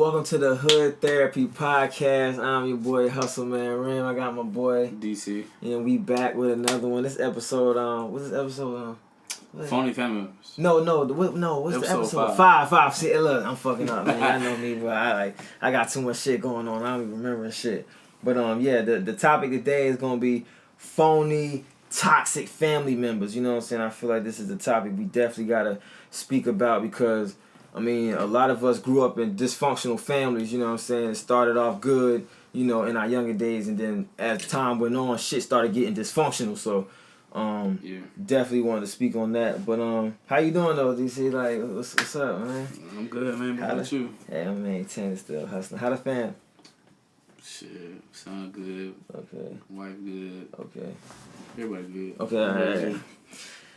Welcome to the Hood Therapy Podcast. I'm your boy Hustle Man Rim. I got my boy DC. And we back with another one. This episode, what's this episode? Phony family members. No. What's episode the episode? 5. Five. See, look, I'm fucking up, man. I know me, but I got too much shit going on. I don't even remember shit. But yeah, the topic today is gonna be phony, toxic family members. You know what I'm saying? I feel like this is the topic we definitely gotta speak about because, I mean, a lot of us grew up in dysfunctional families, you know what I'm saying? It started off good, you know, in our younger days, and then as time went on, shit started getting dysfunctional. So, definitely wanted to speak on that. But how you doing though, DC? Like, what's up, man? I'm good, man. How about you? Yeah, I'm maintaining still hustling. How the fam? Shit, son good. Okay. Wife good. Okay. Everybody good. Okay, alright.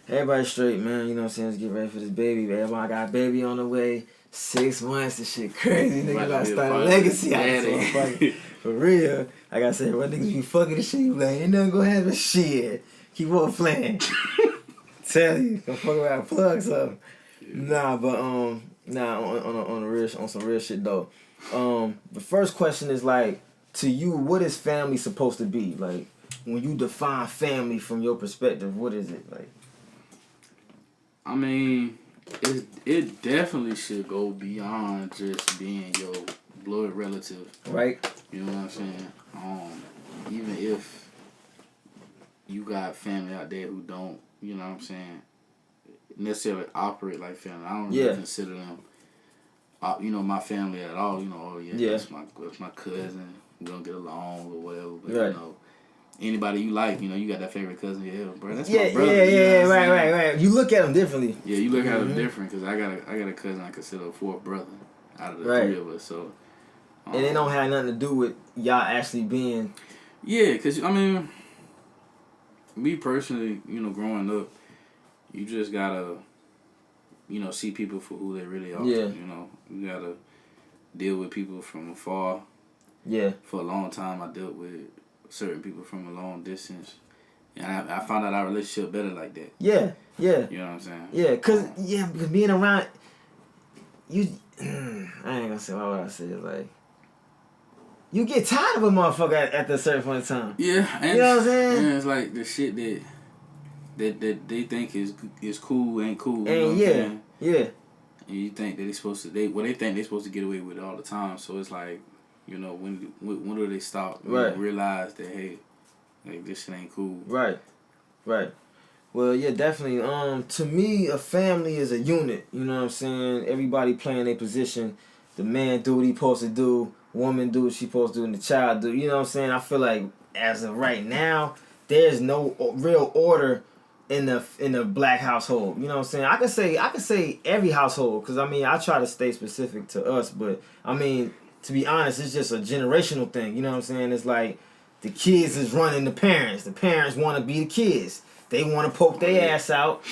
Everybody straight, man. You know what I'm saying? Let's get ready for this baby. Everybody got a baby on the way. 6 months. This shit crazy. Nigga gotta start a legacy out there. For real. Like I said, when niggas be fucking the shit, you like, ain't nothing gonna happen. Shit. Keep on playing. Tell you. Gonna fuck around, plug something. Yeah. Nah, but on some real shit though. The first question is like, to you, what is family supposed to be? Like, when you define family from your perspective, what is it like? I mean, it definitely should go beyond just being your blood relative. Right. You know what I'm saying? Even if you got family out there who don't, you know what I'm saying, necessarily operate like family. I don't really consider them, you know, my family at all. You know, that's my cousin. We don't get along or whatever. But, you know, anybody you like, you know, you got that favorite cousin, bro. That's my brother. Yeah, right. You look at them differently. Yeah, you look at them different because I got a cousin I consider a fourth brother out of the three of us. So, and it don't have nothing to do with y'all actually being. Yeah, because I mean, me personally, you know, growing up, you just gotta, you know, see people for who they really are. Yeah. You know, you gotta deal with people from afar. Yeah. For a long time, I dealt with certain people from a long distance, and I found out our relationship better like that. Yeah. You know what I'm saying? Yeah, because being around you, I ain't gonna say what I say. Like, you get tired of a motherfucker at a certain point in time. Yeah, and you know what I'm saying? And it's like the shit that they think is cool ain't cool. And you know yeah. And you think that they think they're supposed to get away with it all the time. So it's like, you know, when do they stop? Right. Realize that, hey, like, this shit ain't cool. Right. Well, yeah, definitely. To me, a family is a unit. You know what I'm saying? Everybody playing their position. The man do what he supposed to do. Woman do what she supposed to do, and the child do. You know what I'm saying? I feel like as of right now, there's no real order in the black household. You know what I'm saying? I could say every household, because I mean, I try to stay specific to us, but I mean, to be honest, it's just a generational thing. You know what I'm saying? It's like the kids is running the parents. The parents want to be the kids. They want to poke their ass out.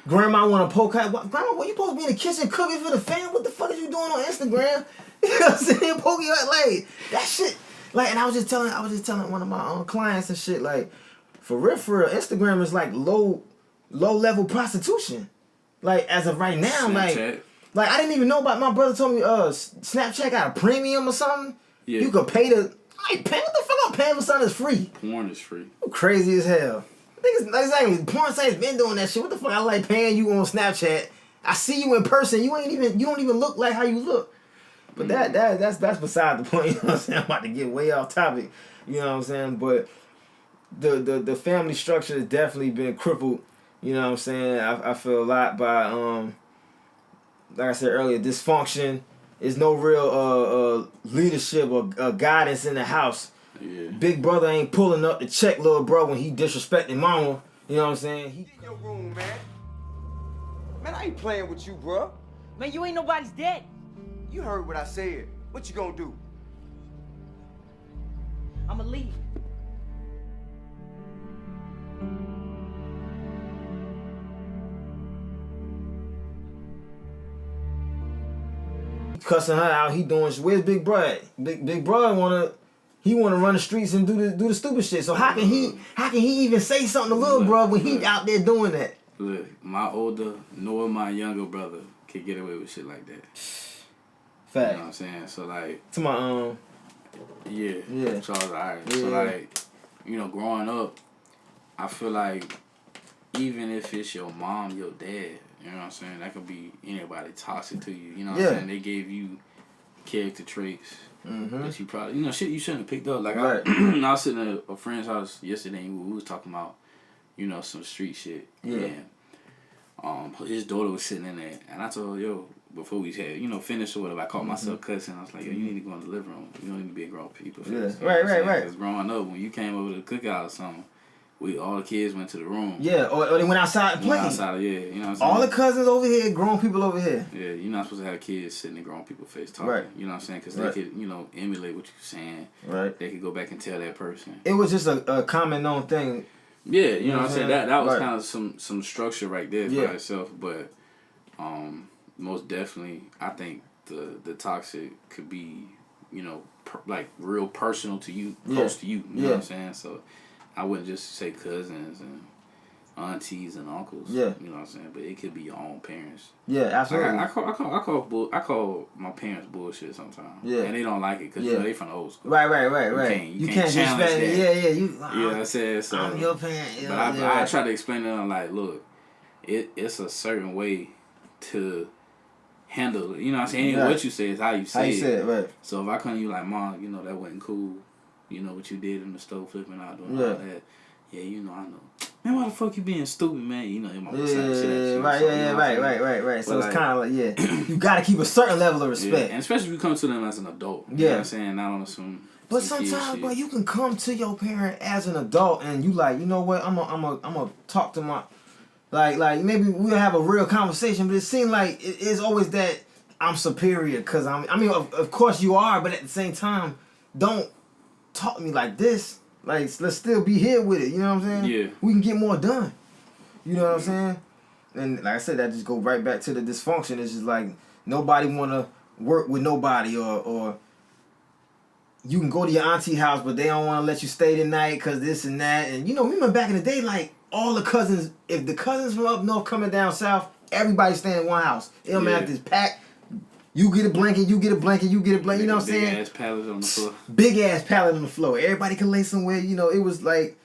Grandma want to poke her. Grandma, what you supposed to be in the kitchen cooking for the family? What the fuck is you doing on Instagram? You know what I'm saying? Poking out, like, that shit. Like, and I was just telling one of my clients and shit, like, for real, Instagram is like low level prostitution. Like, as of right now, Snapchat. like I didn't even know about. My brother told me, Snapchat got a premium or something. Yeah. You could pay what the fuck I'm paying for something that's free? Porn is free. Crazy as hell. Niggas, exactly. Porn sites been doing that shit. What the fuck? I like paying you on Snapchat. I see you in person. You don't even look like how you look. But that's beside the point. You know what I'm saying? I'm about to get way off topic. You know what I'm saying? But the family structure has definitely been crippled. You know what I'm saying? I feel a lot by like I said earlier, dysfunction. There's no real leadership or guidance in the house. Yeah. Big brother ain't pulling up to check little bro when he disrespecting mama. You know what I'm saying? In your room, man. Man, I ain't playing with you, bro. Man, you ain't nobody's dad. You heard what I said. What you gonna do? I'ma leave. Cussing her out, he doing shit. Where's Big Brother? Big Brother wanna run the streets and do the stupid shit. So how can he even say something to little bro when he out there doing that? Look, my older nor my younger brother could get away with shit like that. Fact. You know what I'm saying? So like to my yeah. Charles Irish. Yeah. So like, you know, growing up, I feel like even if it's your mom, your dad, you know what I'm saying, that could be anybody toxic to you. You know what I'm saying? They gave you character traits that you probably, you know, shit you shouldn't have picked up. Like right. I was sitting at a friend's house yesterday and we was talking about, you know, some street shit. Yeah. And his daughter was sitting in there and I told her, yo, before we had, you know, finished or whatever, I caught myself cussing. I was like, yo, you need to go in the living room. You don't need to be a grown people. Yeah. Right. Because growing up, when you came over to the cookout or something, all the kids went to the room. Yeah, or they went outside and played. Outside, yeah, you know what I'm saying? All the cousins over here, grown people over here. Yeah, you're not supposed to have kids sitting in grown people's face talking. Right. You know what I'm saying? Because they could, you know, emulate what you're saying. Right. They could go back and tell that person. It was just a common known thing. Yeah, you know what I'm saying? That was right. kind of some structure right there by itself. But most definitely, I think the toxic could be, you know, like real personal to you, close to you. You know what I'm saying? So I wouldn't just say cousins and aunties and uncles. Yeah. You know what I'm saying? But it could be your own parents. Yeah, absolutely. I call my parents bullshit sometimes. Yeah. And they don't like it because you know they from the old school. Right. You can't challenge that. Yeah. You know what I'm saying? So, I'm your parent. But I try to explain to them like, look, it's a certain way to handle it. You know what I'm saying? Right. What you say is how you say it. Right. So if I come to you like, Mom, you know, that wasn't cool. You know what you did in the stove flipping out doing all that. Yeah, you know, I know. Man, why the fuck you being stupid, man? You know, your mama saying shit at you. Right. So it's kind of like, you got to keep a certain level of respect. Yeah. And especially if you come to them as an adult. You know what I'm saying? Not on some. But sometimes, bro, you can come to your parent as an adult and you like, you know what? I'm a talk to my, like maybe we'll have a real conversation. But it seems like it's always that I'm superior because I mean, of course you are, but at the same time, don't talk to me like this. Like, let's still be here with it, you know what I'm saying? Yeah. We can get more done. You know what I'm saying? And like I said, that just go right back to the dysfunction. It's just like nobody want to work with nobody or you can go to your auntie house, but they don't want to let you stay the night because this and that. And, you know, remember back in the day, like, all the cousins, if the cousins from up north coming down south, everybody staying in one house. It don't matter if it's packed. You get a blanket, you get a blanket, you get a blanket. You know what I'm saying? Big ass pallet on the floor. Big ass pallet on the floor. Everybody can lay somewhere. You know, it was like,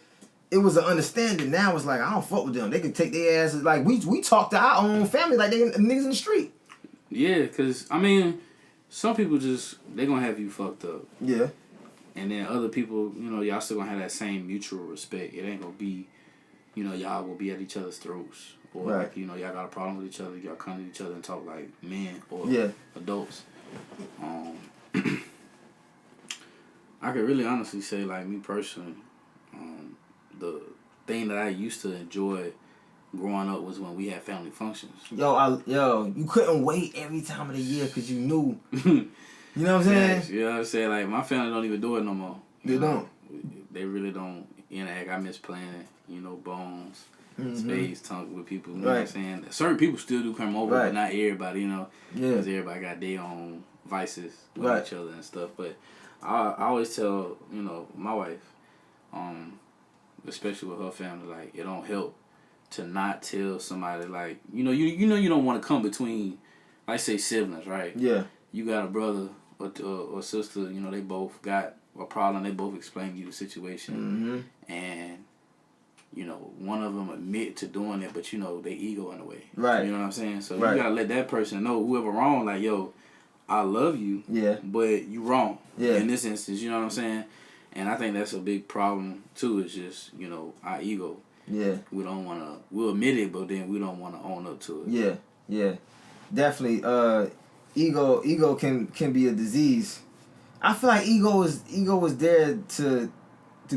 it was an understanding. Now it's like, I don't fuck with them. They can take their asses. Like, we talk to our own family like they niggas in the street. Yeah, because, I mean, some people just, they going to have you fucked up. Yeah. And then other people, you know, y'all still going to have that same mutual respect. It ain't going to be, you know, y'all will be at each other's throats. Or, like, you know, y'all got a problem with each other. Y'all come to each other and talk like men or adults. I could really honestly say, like, me personally, the thing that I used to enjoy growing up was when we had family functions. Yo, you couldn't wait every time of the year because you knew. You know what I'm saying? Yes, you know what I'm saying? Like, my family don't even do it no more. They don't. They really don't interact. I miss playing, you know, bones. Spades, talk with people, you know what I'm saying? Certain people still do come over, but not everybody, you know, because everybody got their own vices with each other and stuff. But I always tell, you know, my wife, especially with her family, like, it don't help to not tell somebody, like, you know you don't want to come between, like, say, siblings, right? Yeah. You got a brother or sister, you know, they both got a problem, they both explain to you the situation, and you know, one of them admit to doing it, but, you know, they ego in the way. Right. You know what I'm saying? So you got to let that person know, whoever wrong, like, yo, I love you, but you wrong in this instance, you know what I'm saying? And I think that's a big problem, too, is just, you know, our ego. Yeah. We don't want to, we'll admit it, but then we don't want to own up to it. Yeah. Definitely, ego can be a disease. I feel like ego is there to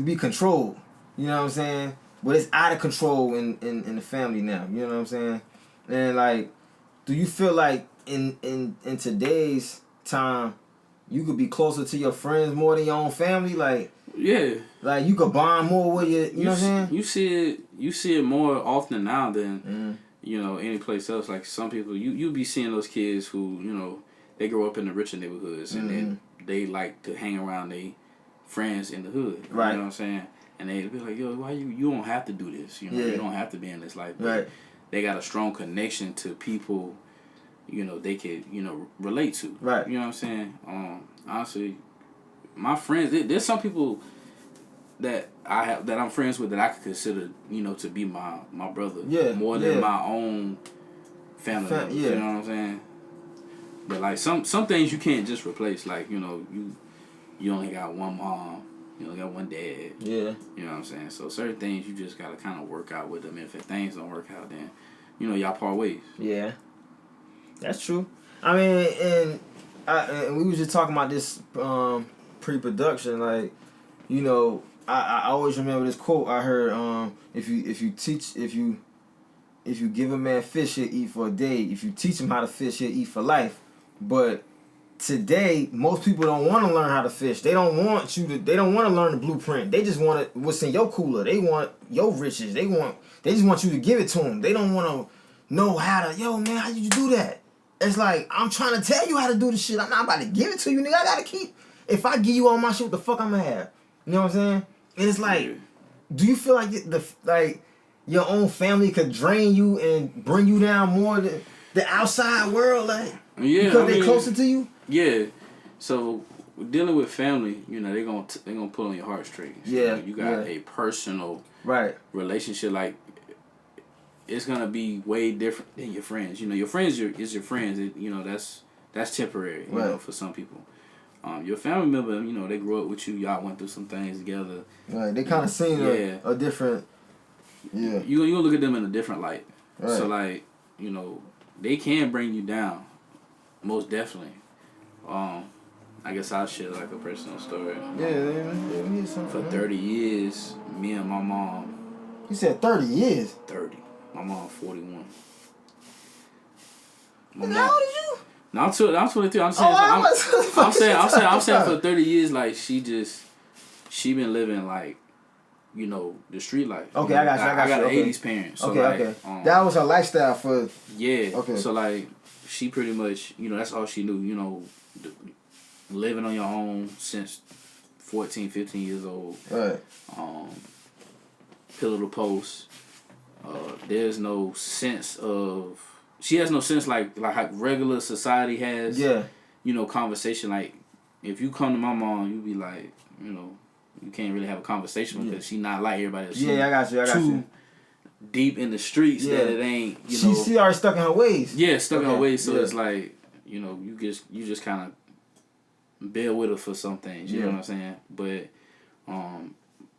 be controlled. You know what I'm saying? But it's out of control in the family now. You know what I'm saying? And, like, do you feel like in today's time, you could be closer to your friends more than your own family? Like, yeah, like you could bond more with you know what I'm saying? You see it more often now than you know, any place else. Like, some people, you be seeing those kids who, you know, they grow up in the richer neighborhoods and then they like to hang around their friends in the hood. Right. You know what I'm saying? And they be like, yo, why you don't have to do this. You know, you don't have to be in this life. But they got a strong connection to people they could, relate to. Right. You know what I'm saying? Honestly, my friends, there's some people that I'm friends with that I could consider, to be my brother. Yeah. More than my own family members. Yeah. You know what I'm saying? But like some things you can't just replace. Like, you only got one mom, you only got one dad. Yeah. You know what I'm saying? So certain things you just gotta kind of work out with them. If things don't work out, then y'all part ways. Yeah. That's true. I mean, and we was just talking about this pre-production. Like, I always remember this quote I heard. If you give a man fish, he'll eat for a day. If you teach him how to fish, he'll eat for life. But today, most people don't want to learn how to fish. They don't want to learn the blueprint. They just want what's in your cooler. They want your riches. They just want you to give it to them. They don't want to know how to. Yo, man, how did you do that? It's like, I'm trying to tell you how to do the shit. I'm not about to give it to you, nigga. I gotta keep. If I give you all my shit, what the fuck I'm gonna have? You know what I'm saying? And it's like, do you feel like your own family could drain you and bring you down more than the outside world, like, because they're closer to you? Yeah. So dealing with family, they're gonna pull on your heartstrings. Yeah. You got a personal relationship. Like, it's gonna be way different than your friends. Your friends is your friends. That's temporary. For some people. Your family member, they grew up with you. Y'all went through some things together. Right. They kind of seen a different. Yeah. You gonna look at them in a different light. Right. So like, they can bring you down, most definitely. I guess I'll share like a personal story. Yeah, for 30 years, me and my mom. You said 30 years? 30. My mom 41. How old are you? No, I'm 22. I'm saying, I'm saying for 30 years, like she been living like, the street life. Okay, I got you. I got an okay. 80s parent. So okay. That was her lifestyle for. Yeah. Okay. So like, she pretty much, that's all she knew. Living on your own since 14, 15 years old. Right. Pillar to post. There's no sense of. She has no sense like how regular society has. Yeah. Conversation. Like, if you come to my mom, you be like, you can't really have a conversation because she not like everybody else. Yeah, I got you. Too deep in the streets that it ain't. She already stuck in her ways. Yeah, stuck in her ways. So it's like, you just kind of bear with her for some things. You know what I'm saying? But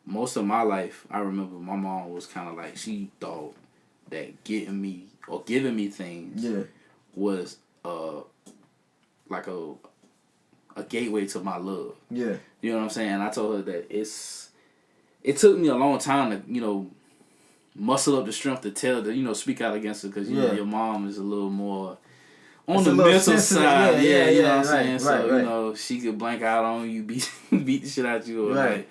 most of my life, I remember my mom was kind of like, she thought that getting me or giving me things was like a gateway to my love. Yeah. You know what I'm saying? And I told her that it took me a long time to, muscle up the strength to tell to, speak out against it because, your mom is a little more on the mental side. Yeah, you know what I'm saying? So, she could blank out on you, beat the shit out you, or like,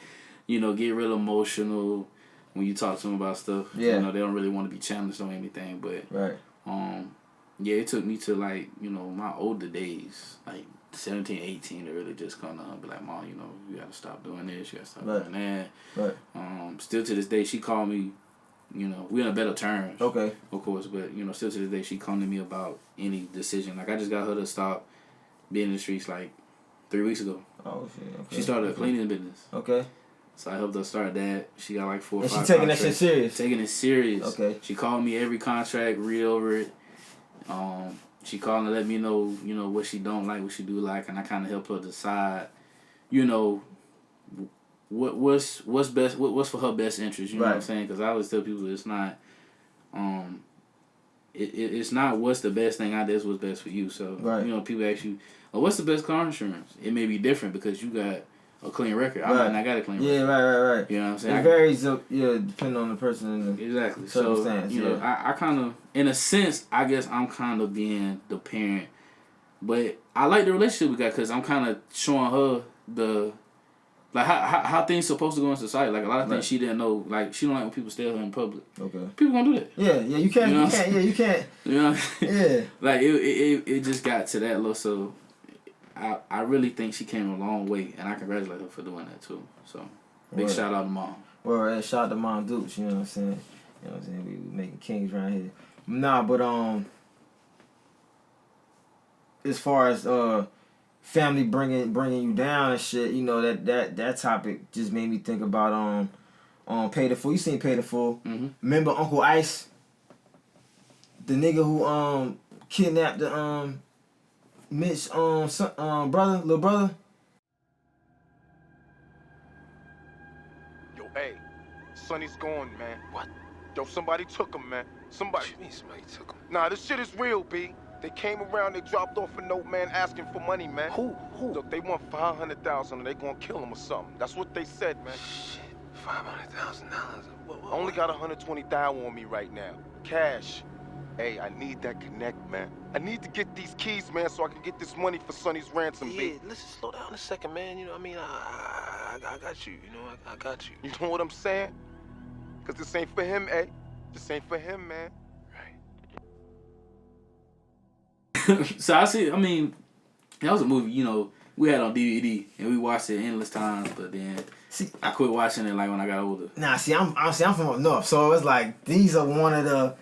get real emotional when you talk to them about stuff. Yeah. They don't really want to be challenged on anything, but it took me to like, my older days, like 17, 18 to really just kind of be like, Mom, you gotta stop doing this, you gotta stop doing that. Right. Still to this day, she called me, we're on better terms. Okay. Of course, but, still to this day, she come to me about any decision. Like, I just got her to stop being in the streets like 3 weeks ago. Oh, shit. Okay. She started a cleaning business. Okay. So I helped her start that. She got like 4 or 5 And she taking that shit serious? Taking it serious. Okay. She called me every contract, read over it. She called and let me know, what she don't like, what she do like, and I kind of help her decide, what's best, what's for her best interest. You know what I'm saying? Because I always tell people it's not, it's not what's the best thing out there. It's what's best for you. So people ask you, oh, what's the best car insurance? It may be different because you got a clean record. I might not got a clean record. Yeah, right. You know what I'm saying? It varies, depending on the person and the exactly. circumstance. So, I kind of, in a sense, I guess I'm kind of being the parent. But I like the relationship we got because I'm kind of showing her how things supposed to go in society. Like, a lot of things she didn't know. Like, she don't like when people stare at her in public. Okay. People gonna do that. Yeah, you can't. You can't. You know? Yeah. Like, it just got to that level, so... I really think she came a long way, and I congratulate her for doing that too. So, big shout out to Mom. Well, shout out to Mom Dukes, you know what I'm saying? You know what I'm saying? We making kings around here. Nah, but as far as family bringing you down and shit, you know, that topic just made me think about Pay the Fool. You seen Pay the Fool? Mm-hmm. Remember Uncle Ice, the nigga who kidnapped the Mitch son, little brother. Yo, hey, Sonny's gone, man. What? Yo, somebody took him, man. Somebody. What you mean somebody took him? Nah, this shit is real, B. They came around, they dropped off a note, man, asking for money, man. Who? Look, they want $500,000 and they gonna kill him or something. That's what they said, man. Shit, $500,000. I only got $120,000 on me right now. Cash. Hey, I need that connect, man. I need to get these keys, man, so I can get this money for Sonny's ransom, Yeah, B. listen, slow down a second, man. You know what I mean? I got you. You know, I got you. You know what I'm saying? Cause this ain't for him, eh? This ain't for him, man. So I mean, that was a movie, you know, we had on DVD and we watched it endless times, but then I quit watching it like when I got older. Nah, I'm from up north, so it's like these are one of the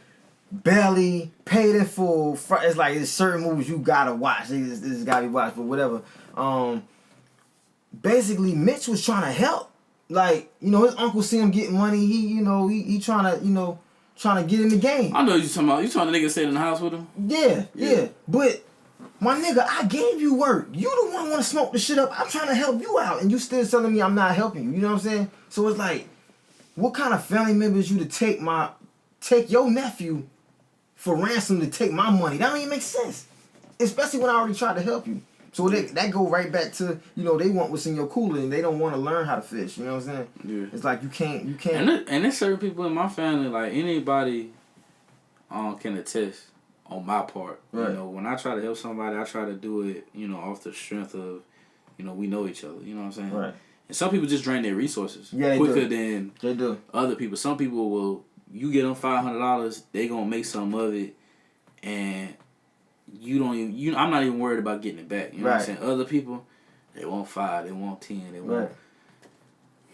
barely paid in full. It's like there's certain movies you gotta watch. This gotta be watched, but whatever. Basically, Mitch was trying to help. Like, you know, his uncle see him getting money. He trying to get in the game. I know you talking about. You talking the nigga stayed in the house with him? Yeah. But my nigga, I gave you work. You the one want to smoke the shit up. I'm trying to help you out, and you still telling me I'm not helping you. You know what I'm saying? So it's like, what kind of family members you to take your nephew for ransom to take my money? That don't even make sense. Especially when I already tried to help you. So that go right back to, you know, they want what's in your cooler and they don't want to learn how to fish. You know what I'm saying? Yeah. It's like you can't. And there's certain people in my family, like anybody can attest on my part. Right. You know, when I try to help somebody, I try to do it, you know, off the strength of, you know, we know each other. You know what I'm saying? Right. And some people just drain their resources quicker than they do. Other people. Some people will, you get them $500, they going to make something of it, and you don't even, I'm not even worried about getting it back. You know what I'm saying? Other people, they want 5, they want 10, they want.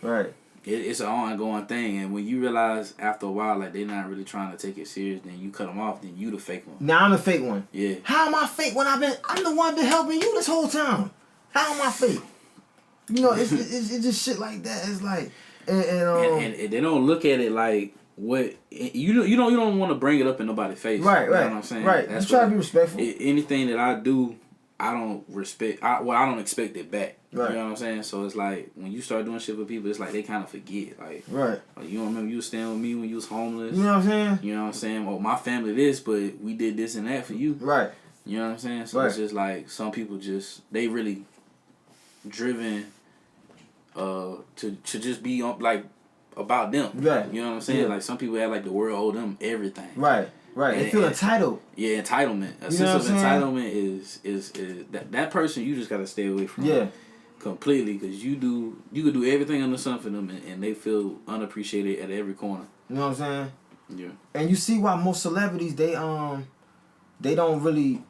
Right. It's an ongoing thing, and when you realize after a while, like, they're not really trying to take it serious, then you cut them off, then you the fake one. Now I'm the fake one. Yeah. How am I fake when I'm the one been helping you this whole time? How am I fake? You know, it's just shit like that. It's like, and they don't look at it like, what you don't want to bring it up in nobody's face. Right. You know what I'm saying? Right. That's you try to be respectful. Anything that I do, I don't respect. I don't expect it back. Right. You know what I'm saying? So it's like when you start doing shit with people, it's like they kind of forget. Like, right. Like, you don't remember you was staying with me when you was homeless. You know what I'm saying? You know what I'm saying? Oh, my family this, but we did this and that for you. Right. You know what I'm saying? So it's just like some people they really driven to just be like about them. Right. You know what I'm saying? Yeah. Like, some people have like the world owe them everything. Right. They feel entitled. Yeah, entitlement. A sense of entitlement is that person you just gotta stay away from. Yeah. Completely, because you could do everything under the sun for them, and they feel unappreciated at every corner. You know what I'm saying? Yeah. And you see why most celebrities they don't really,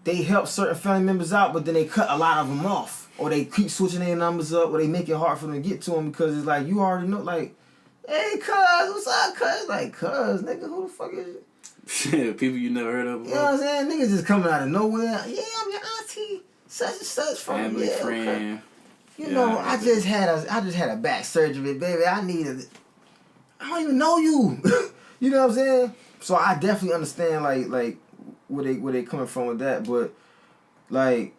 they help certain family members out, but then they cut a lot of them off, or they keep switching their numbers up, or they make it hard for them to get to them because it's like you already know, like, hey, cuz, what's up, cuz? Like, cuz, nigga, who the fuck is you? Shit, people you never heard of before. You know what I'm saying? Niggas just coming out of nowhere. Yeah, I'm your auntie, such and such from family friend. Okay. You know, I just had a back surgery, baby. I don't even know you. You know what I'm saying? So I definitely understand like where they coming from with that, but like,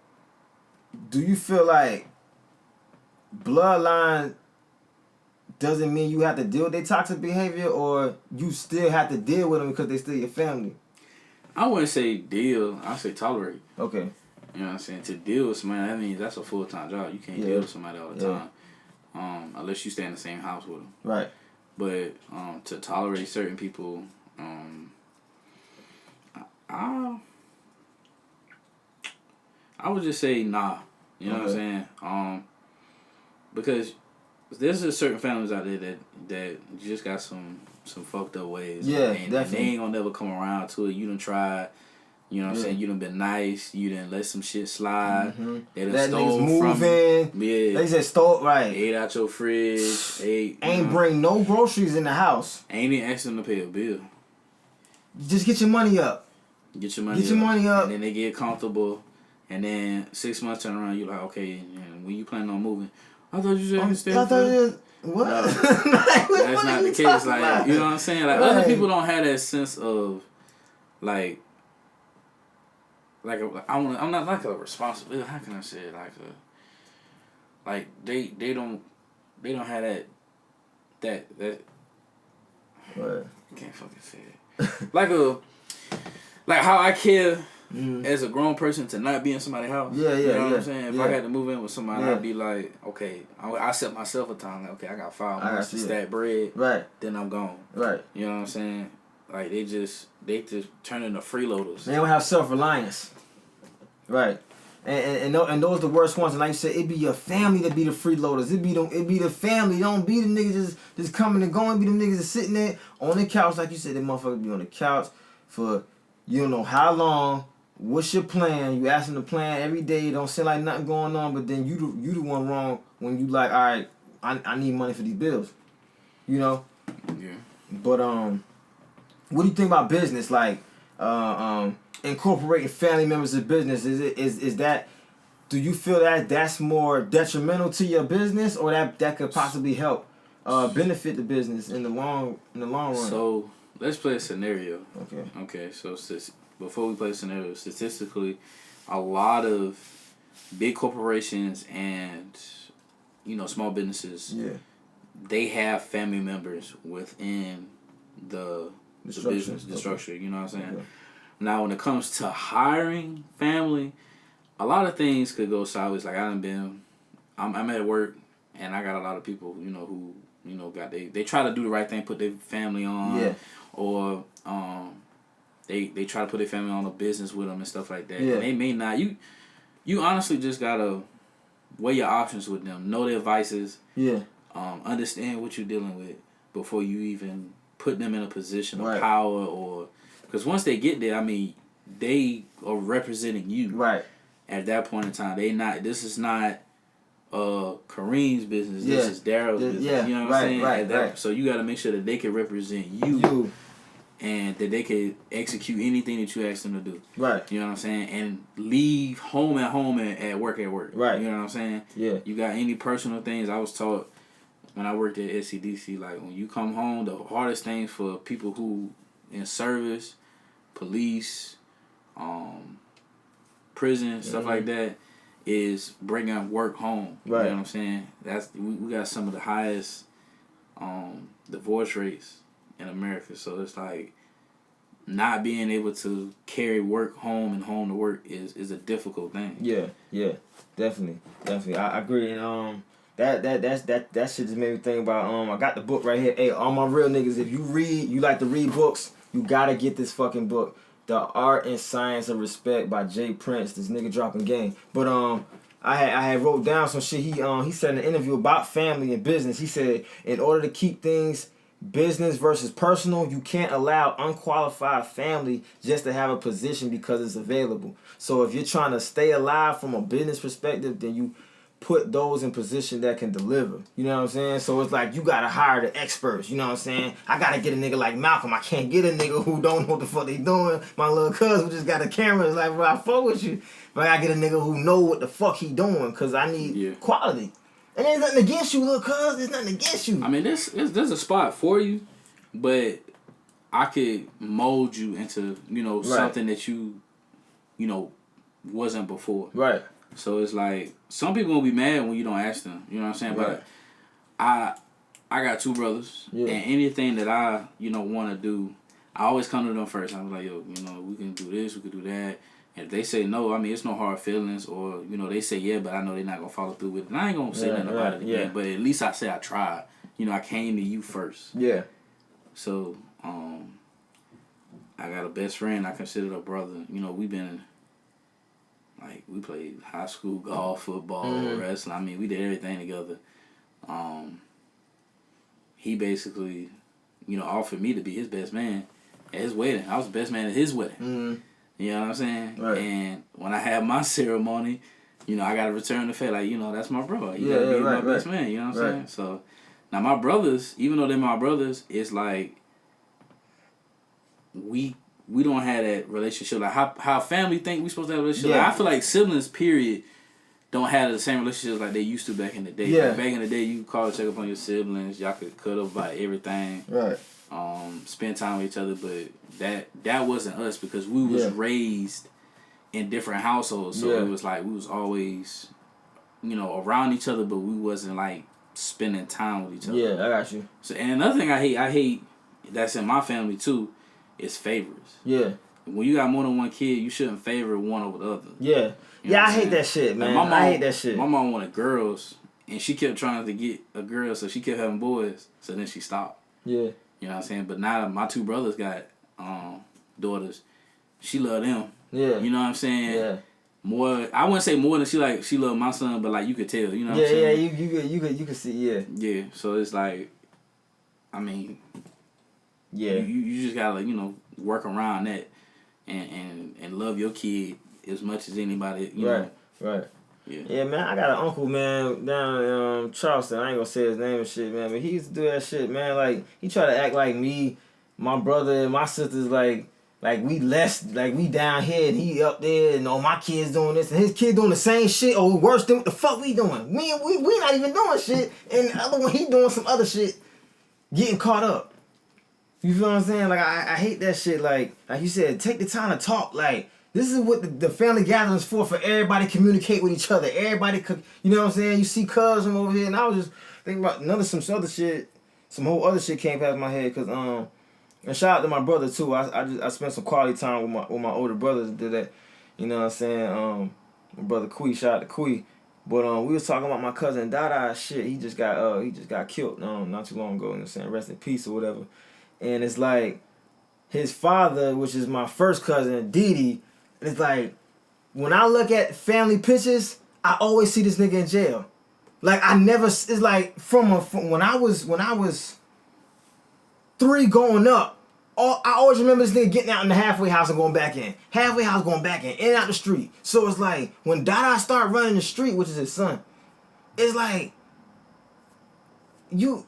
do you feel like bloodline doesn't mean you have to deal with their toxic behavior, or you still have to deal with them because they still your family? I wouldn't say deal. I say tolerate. Okay. You know what I'm saying? To deal with somebody, that means that's a full-time job. You can't deal with somebody all the time, unless you stay in the same house with them. Right. But to tolerate certain people, I would just say nah. You know what I'm saying? Because there's a certain families out there that just got some fucked up ways. Yeah, and definitely. they ain't gonna never come around to it. You done tried. You know what I'm saying? You done been nice. You done let some shit slide. Mm-hmm. They done stole from you. Yeah. They just stole, right. They ate out your fridge. Ain't bring no groceries in the house. Ain't even ask them to pay a bill. Just get your money up. Get your money up. And then they get comfortable. And then 6 months turn around, you're like, okay, and when you planning on moving? I thought you said you stay. What? No, like, that's not the case. Like, about? You know what I'm saying? Like, other people don't have that sense of, like I'm not like a responsibility. How can I say it? Like they don't have that. What? I can't fucking say it. like how I care as a grown person to not be in somebody's house. Yeah. You know what I'm saying? If yeah. I had to move in with somebody, I'd be like, okay, I set myself a time. Like, okay, I got 5 months to stack bread. Right. Then I'm gone. Right. You know what I'm saying? Like they just turn into freeloaders. They don't have self-reliance. Right. And those the worst ones. And like you said, it be your family that be the freeloaders. It be the family. Don't be the niggas just coming and going. Be the niggas just sitting there on the couch. Like you said, the motherfuckers be on the couch for you don't know how long. What's your plan? You ask them to plan every day. Don't seem like nothing going on, but then you the one wrong when you like, all right, I need money for these bills. You know? Yeah. But what do you think about business? Like incorporating family members of business. Is that, do you feel that that's more detrimental to your business, or that could possibly help benefit the business in the long run? So let's play a scenario. Okay. So before we play a scenario, statistically, a lot of big corporations and small businesses, they have family members within the business, the structure. You know what I'm saying? Okay. Now, when it comes to hiring family, a lot of things could go sideways. Like I'm at work and I got a lot of people, who got they try to do the right thing, put their family on, or they try to put their family on a business with them and stuff like that. Yeah. And they may not. You honestly just gotta weigh your options with them, know their vices. Yeah. Understand what you're dealing with before you even put them in a position of power, or because once they get there, I mean, they are representing you. Right. At that point in time, this is not Kareem's business. This is Daryl's business. Yeah. You know what I'm saying? Right. So you got to make sure that they can represent you. And that they can execute anything that you ask them to do. Right. You know what I'm saying? And leave home and at work at work. Right. You know what I'm saying? Yeah. You got any personal things? I was taught when I worked at SCDC, like when you come home, the hardest thing for people who in service, police, prison, stuff like that, is bringing work home. Right. You know what I'm saying? We got some of the highest divorce rates in America, so it's like not being able to carry work home and home to work is a difficult thing. Yeah, definitely. I agree, and that shit just made me think about I got the book right here. Hey, all my real niggas, if you like to read books, you gotta get this fucking book, The Art and Science of Respect by Jay Prince. This nigga dropping game, but I had wrote down some shit. He said in an interview about family and business. He said in order to keep things business versus personal, you can't allow unqualified family just to have a position because it's available. So if you're trying to stay alive from a business perspective, then you put those in position that can deliver. You know what I'm saying? So it's like you gotta hire the experts. You know what I'm saying? I gotta get a nigga like Malcolm. I can't get a nigga who don't know what the fuck they doing. My little cousin who just got a camera is like, bro, I fuck with you. But I gotta get a nigga who know what the fuck he doing, because I need quality. And there's nothing against you, little cuz. There's nothing against you. I mean, there's a spot for you, but I could mold you into, something that you wasn't before. Right. So it's like, some people will be mad when you don't ask them. You know what I'm saying? Right. But I got 2 brothers, and anything that I, want to do, I always come to them first. I'm like, yo, we can do this, we can do that. And if they say no, I mean, it's no hard feelings, or, they say yeah, but I know they're not going to follow through with it. And I ain't going to say nothing about it again, but at least I say I tried. I came to you first. Yeah. So, I got a best friend I consider a brother. We've been, like, we played high school golf, football, wrestling. I mean, we did everything together. He basically, offered me to be his best man at his wedding. I was the best man at his wedding. Mm-hmm. You know what I'm saying? Right. And when I had my ceremony, I got to return the favor. Like, that's my brother. You got to be my best man. You know what I'm saying? So, now my brothers, even though they're my brothers, it's like we we don't have that relationship. Like how family think we supposed to have a relationship. Yeah. Like, I feel like siblings, period, don't have the same relationships like they used to back in the day. Yeah. Like back in the day, you could call and check up on your siblings. Y'all could cut up about everything. Right. Spend time with each other. But that wasn't us because we was raised in different households. So it was like we was always, around each other, but we wasn't like spending time with each other. Yeah, I got you. So and another thing I hate that's in my family too is favors. Yeah. When you got more than one kid, you shouldn't favor one over the other. Yeah. Yeah, I hate that shit, man. Like I hate that shit. My mom wanted girls, and she kept trying to get a girl, so she kept having boys. So then she stopped. Yeah. You know what I'm saying? But now my two brothers got daughters. She love them. Yeah. You know what I'm saying? Yeah. More, I wouldn't say more than she loved my son, but like you could tell. You know what I'm saying? Yeah. You could see. Yeah. Yeah. So it's like, I mean, you just gotta work around that, and love your kid as much as anybody. You know. Right. Yeah. Yeah, man. I got an uncle, man, down in Charleston. I ain't gonna say his name and shit, man. But he used to do that shit, man. Like he tried to act like me, my brother, and my sisters like we we down here and he up there and my kids doing this and his kid doing the same shit or worse than what the fuck we doing. We not even doing shit and the other one he doing some other shit, getting caught up. You feel what I'm saying? Like I hate that shit. Like you said, take the time to talk. Like this is what the family gathering is for everybody to communicate with each other. Everybody could, you know what I'm saying? You see cuz from over here, and I was just thinking about some other shit. Some whole other shit came past my head, cause and shout out to my brother too. I spent some quality time with my older brothers and did that. You know what I'm saying? My brother Quee, shout out to Quee. But we was talking about my cousin Dada shit. He just got killed not too long ago. You know what I'm saying? Rest in peace or whatever. And it's like his father, which is my first cousin, Didi. It's like, when I look at family pictures, I always see this nigga in jail. Like I never, it's like from when I was 3 going up, I always remember this nigga getting out in the halfway house and going back in. Halfway house going back in and out the street. So it's like, when Dada started running the street, which is his son, it's like, you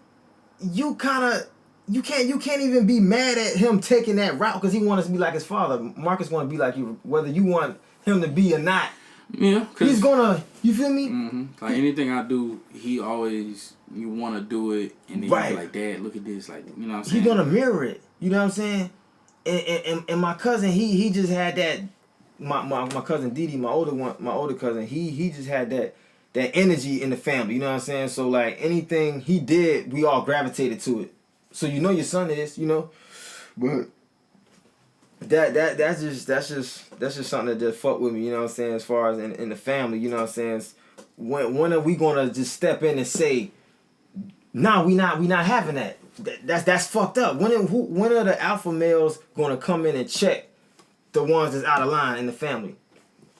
can't even be mad at him taking that route because he wants to be like his father. Marcus want to be like you, whether you want him to be or not. Yeah, he's gonna. You feel me? Mm-hmm. Like anything I do, he always want to do it, and then he be like, "Dad, look at this." Like, you know what I'm saying? He gonna mirror it. You know what I'm saying? And my cousin, he just had that. My cousin Didi, my older cousin, he just had that energy in the family. You know what I'm saying? So like anything he did, we all gravitated to it. So your son is, but that's just something that just fuck with me, you know what I'm saying, as far as in the family, you know what I'm saying? When are we gonna just step in and say, nah, we not having that. That's fucked up. When are the alpha males gonna come in and check the ones that's out of line in the family?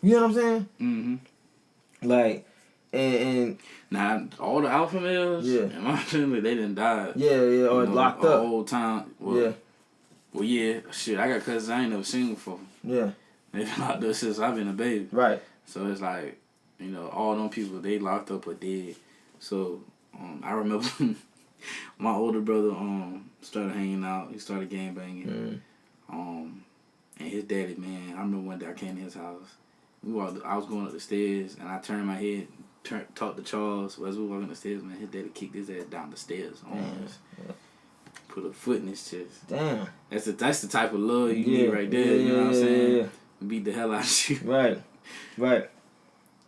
You know what I'm saying? Mm-hmm. Like and now all the alpha males in my family, they didn't die. Yeah, or locked up the whole time. Well, yeah, shit. I got cousins I ain't never seen before. Yeah, they've been locked up since I've been a baby. Right. So it's like, all them people, they locked up or dead. So I remember my older brother started hanging out. He started gang banging. And his daddy, man, I remember one day I came to his house. I was going up the stairs and I turned my head. Talked to Charles as we were walking the stairs, man. His daddy kicked his ass down the stairs on us. Put a foot in his chest. Damn. That's the type of love you need right there. You know what I'm saying? Yeah. Beat the hell out of you. Right.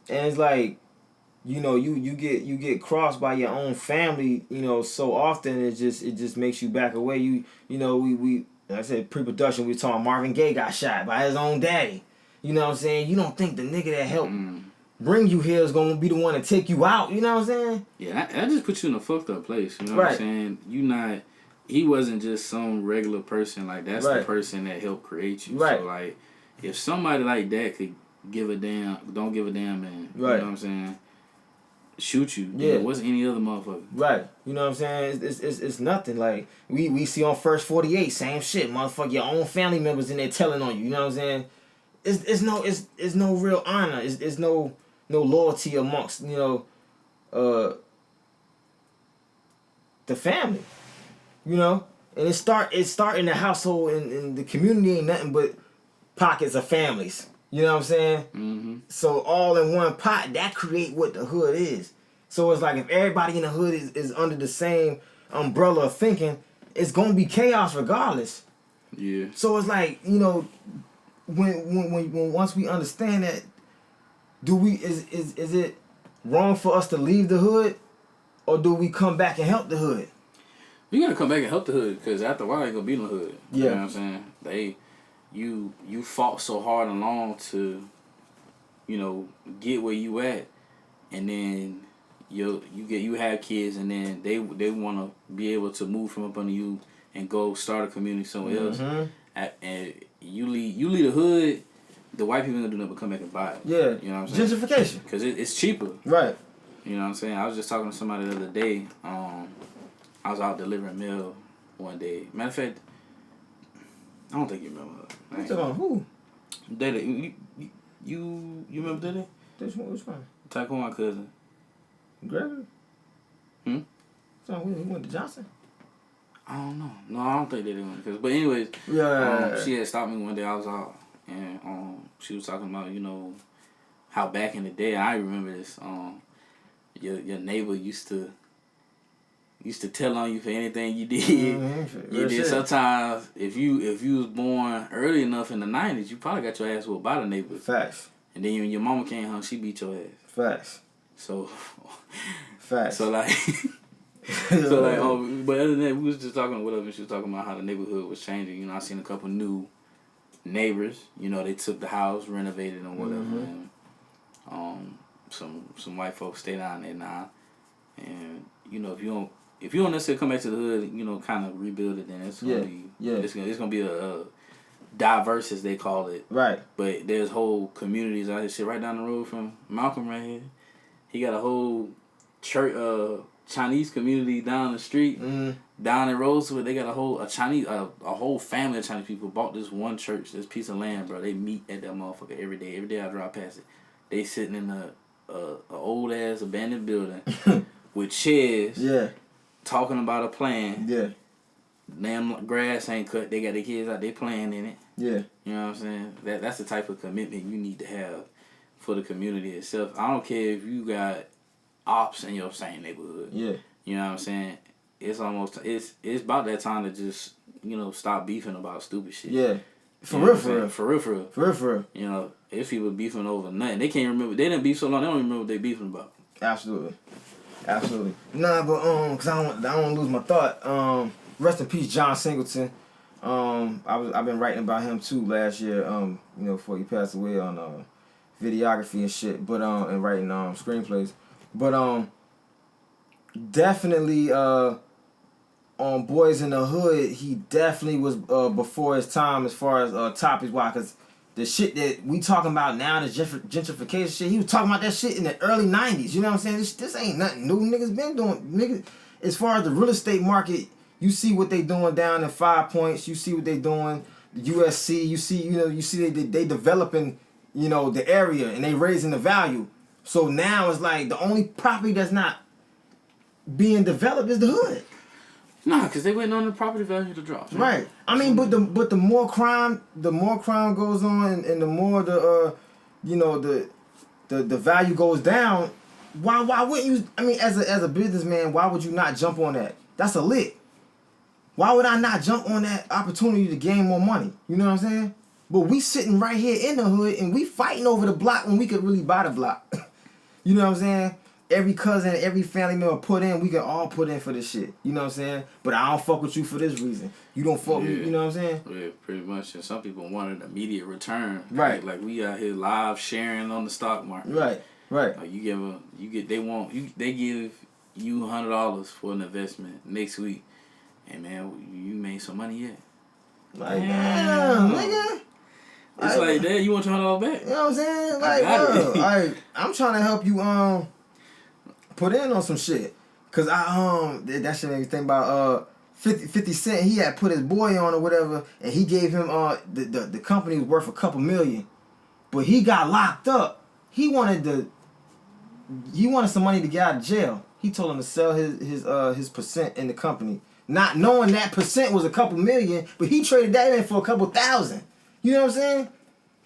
And it's like, you get crossed by your own family, so often it just makes you back away. We like I said, pre-production, we were talking Marvin Gaye got shot by his own daddy. You know what I'm saying? You don't think the nigga that helped bring you here is gonna be the one to take you out. You know what I'm saying? Yeah, that just puts you in a fucked up place. You know what I'm saying? He wasn't just some regular person. Like, that's the person that helped create you. Right. So, like, if somebody like that could don't give a damn, man. You know what I'm saying? Shoot you. Yeah. What's any other motherfucker? Right. You know what I'm saying? It's nothing. Like, we see on First 48, same shit. Motherfucker, your own family members in there telling on you. You know what I'm saying? It's no real honor. It's no loyalty amongst, the family. And it start in the household and the community ain't nothing but pockets of families. You know what I'm saying? Mm-hmm. So all in one pot, that create what the hood is. So it's like if everybody in the hood is under the same umbrella of thinking, it's gonna be chaos regardless. Yeah. So it's like, you know, when once we understand that, is it wrong for us to leave the hood, or do we come back and help the hood? You gotta come back and help the hood, because after a while, ain't gonna be in the hood. Yeah. You know what I'm saying? You fought so hard and long to, you know, get where you at, and then you have kids, and then they want to be able to move from up under you and go start a community somewhere else. And you leave the hood, the white people ain't gonna do nothing but come back and buy it. Yeah. You know what I'm saying? Gentrification. Because it's cheaper. Right. You know what I'm saying? I was just talking to somebody the other day. I was out delivering mail one day. Matter of fact, I don't think you remember her. You talking about who? Dede. You remember Dede? Which one? Tycoon, my cousin. Gregory? So he went to Johnson? I don't know. No, I don't think they did one. But anyways, she had stopped me one day. I was out, and she was talking about, you know, how back in the day, I remember this. Your neighbor used to tell on you for anything you did. Mm-hmm. You did. Sometimes if you was born early enough in the 90s, you probably got your ass whooped by the neighbor. Facts. And then when your mama came home, she beat your ass. Facts. So. Facts. So like. But other than that, we was just talking whatever. And she was talking about how the neighborhood was changing. You know, I seen a couple new neighbors. You know, they took the house, renovated and whatever. And some white folks stay down there now. And you know, if you don't necessarily come back to the hood, you know, kind of rebuild it, then it's gonna be it's gonna be a diverse, as they call it. Right. But there's whole communities out here. Shit, right down the road from Malcolm right here. He got a whole church, Chinese community down the street. Down in Rosewood, they got a whole family of Chinese people bought this one church, this piece of land, bro. They meet at that motherfucker every day. Every day I drive past it. They sitting in a old ass abandoned building with chairs. Yeah. Talking about a plan. Yeah. Damn grass ain't cut. They got their kids out there playing in it. Yeah. You know what I'm saying? That's the type of commitment you need to have for the community itself. I don't care if you got ops in your same neighborhood. Yeah. You know what I'm saying? It's about that time to just, you know, stop beefing about stupid shit. Yeah. For real. You know, if people beefing over nothing, they can't remember. They didn't beef so long, they don't even remember what they beefing about. Absolutely. Nah, but cause I don't want to lose my thought. Rest in peace, John Singleton. I've been writing about him too last year. You know, before he passed away on videography and shit. But and writing screenplays. But definitely on Boys in the Hood, he definitely was before his time as far as topics wise. Cause the shit that we talking about now, the gentrification shit, he was talking about that shit in the early 90s. You know what I'm saying? This ain't nothing new. Niggas been doing. Niggas, as far as the real estate market, you see what they doing down in 5 Points. You see what they doing. USC. You see they developing, you know, the area, and they raising the value. So now it's like the only property that's not being developed is the hood. Nah, cause they waiting on the property value to drop. Right. I mean, but the more crime goes on, and the more the value goes down. Why wouldn't you? I mean, as a businessman, why would you not jump on that? That's a lick. Why would I not jump on that opportunity to gain more money? You know what I'm saying? But we sitting right here in the hood, and we fighting over the block when we could really buy the block. You know what I'm saying? Every cousin, every family member put in, we can all put in for this shit. You know what I'm saying? But I don't fuck with you for this reason. You don't fuck with me, you know what I'm saying? Yeah, pretty much. And some people want an immediate return. Right. Like we out here live sharing on the stock market. Right. Like they give you $100 for an investment next week, and man, you made some money yet? Like, damn, nigga. It's like that. You want your $100 back? You know what I'm saying? Like, I'm trying to help you put in on some shit, cause that shit made me think about 50 Cent. He had put his boy on or whatever, and he gave him the company was worth a couple million, but he got locked up. He wanted some money to get out of jail. He told him to sell his percent in the company not knowing that percent was a couple million, but he traded that in for a couple thousand. You know what I'm saying?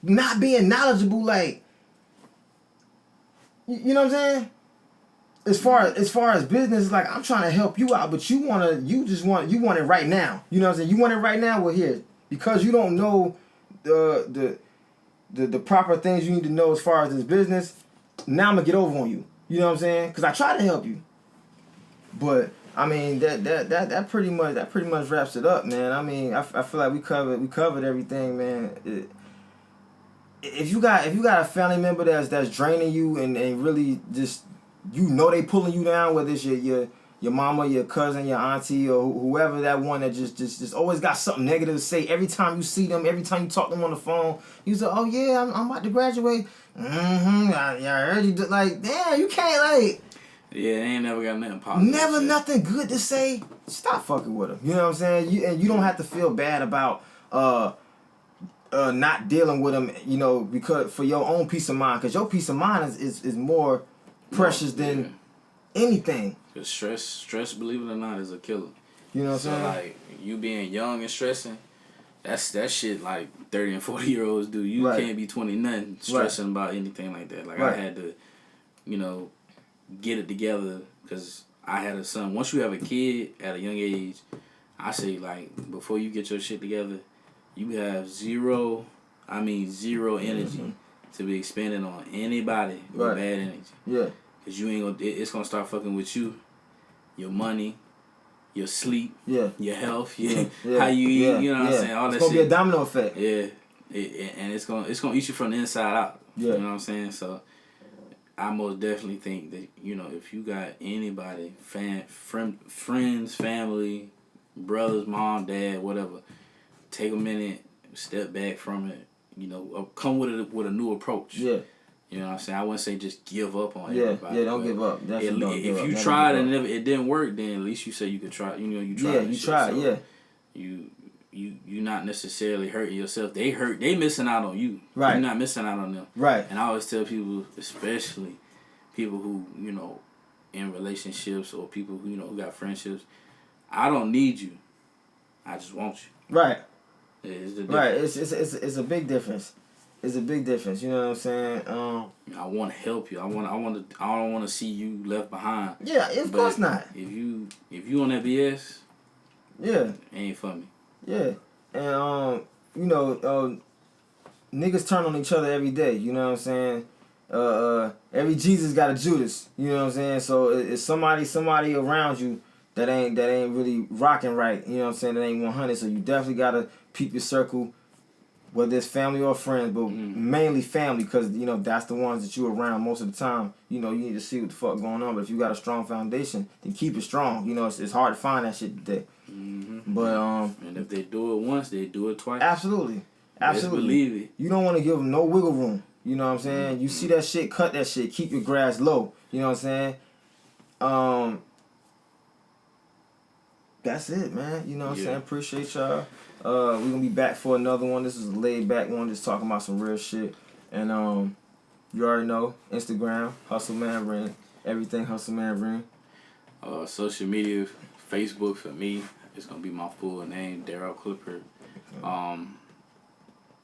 Not being knowledgeable, like, you know what I'm saying? As far as business, like, I'm trying to help you out, but you want it right now. You know what I'm saying? You want it right now. Well, here, because you don't know the proper things you need to know as far as this business. Now I'm gonna get over on you. You know what I'm saying? Because I try to help you, but I mean that pretty much wraps it up, man. I mean, I feel like we covered everything, man. If you got a family member that's draining you and really just, you know, they pulling you down, whether it's your mama, your cousin, your auntie, or whoever, that one that just always got something negative to say every time you see them, every time you talk to them on the phone. You say, oh yeah, I'm about to graduate. I heard you. Like, damn, you can't, like. Yeah, they ain't never got nothing positive. Never nothing good to say. Stop fucking with them. You know what I'm saying? You don't have to feel bad about not dealing with them, you know, because for your own peace of mind, because your peace of mind is more precious than anything. Because stress, believe it or not, is a killer. You know what I'm saying? So, like, you being young and stressing, that shit like 30 and 40-year-olds do. You can't be 20 nothing stressing about anything like that. Like, I had to, you know, get it together because I had a son. Once you have a kid at a young age, I say, like, before you get your shit together, you have zero energy to be expending on anybody with bad energy. Yeah. Because you ain't gonna, it's gonna start fucking with you, your money, your sleep, your health, how you eat, you know what I'm saying? All that shit. It's gonna be a domino effect. Yeah. And it's gonna eat you from the inside out. Yeah. You know what I'm saying? So I most definitely think that, you know, if you got anybody, friends, family, brothers, mom, dad, whatever, take a minute, step back from it, you know, come with a new approach. Yeah. You know what I'm saying? I wouldn't say just give up on everybody. Yeah, don't give up. Definitely don't give up. If you tried and it didn't work, then at least you say you could try. You know, you tried. Yeah, you tried. So you not necessarily hurting yourself. They missing out on you. Right. You're not missing out on them. Right. And I always tell people, especially people who, you know, in relationships or people who, you know, who got friendships, I don't need you. I just want you. Right. It's the difference. Right. It's a big difference. It's a big difference. You know what I'm saying? I want to help you. I don't want to see you left behind. Yeah, of course not. If you on that BS, yeah, it ain't for me. Yeah, and you know, niggas turn on each other every day. You know what I'm saying? Every Jesus got a Judas. You know what I'm saying? So it's somebody around you that ain't really rocking right. You know what I'm saying? That ain't 100. So you definitely gotta peep your circle, whether it's family or friends, but mainly family, because, you know, that's the ones that you're around most of the time. You know, you need to see what the fuck going on. But if you got a strong foundation, then keep it strong. You know, it's hard to find that shit today. Mm-hmm. But and if they do it once, they do it twice. Absolutely. Just believe it. You don't want to give them no wiggle room. You know what I'm saying? Mm-hmm. You see that shit, cut that shit. Keep your grass low. You know what I'm saying? That's it, man. You know what I'm saying? Appreciate y'all. We're gonna be back for another one. This is a laid back one, just talking about some real shit. And you already know, Instagram, Hustle Man Ren. Everything Hustle Man Ren. Social media, Facebook for me, it's gonna be my full name, Darryl Clipper.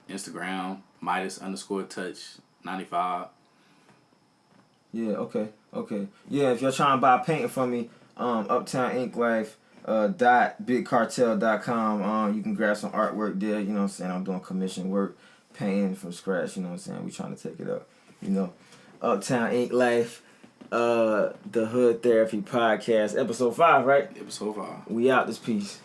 Instagram, Midas_touch 95. Yeah, okay. Yeah, if y'all trying to buy a painting from me, Uptown Ink Life. .bigcartel.com. You can grab some artwork there. You know what I'm saying? I'm doing commission work, painting from scratch. You know what I'm saying? We trying to take it up. You know, Uptown Ink Life, the Hood Therapy Podcast, episode 5, right? Episode 5. We out this piece.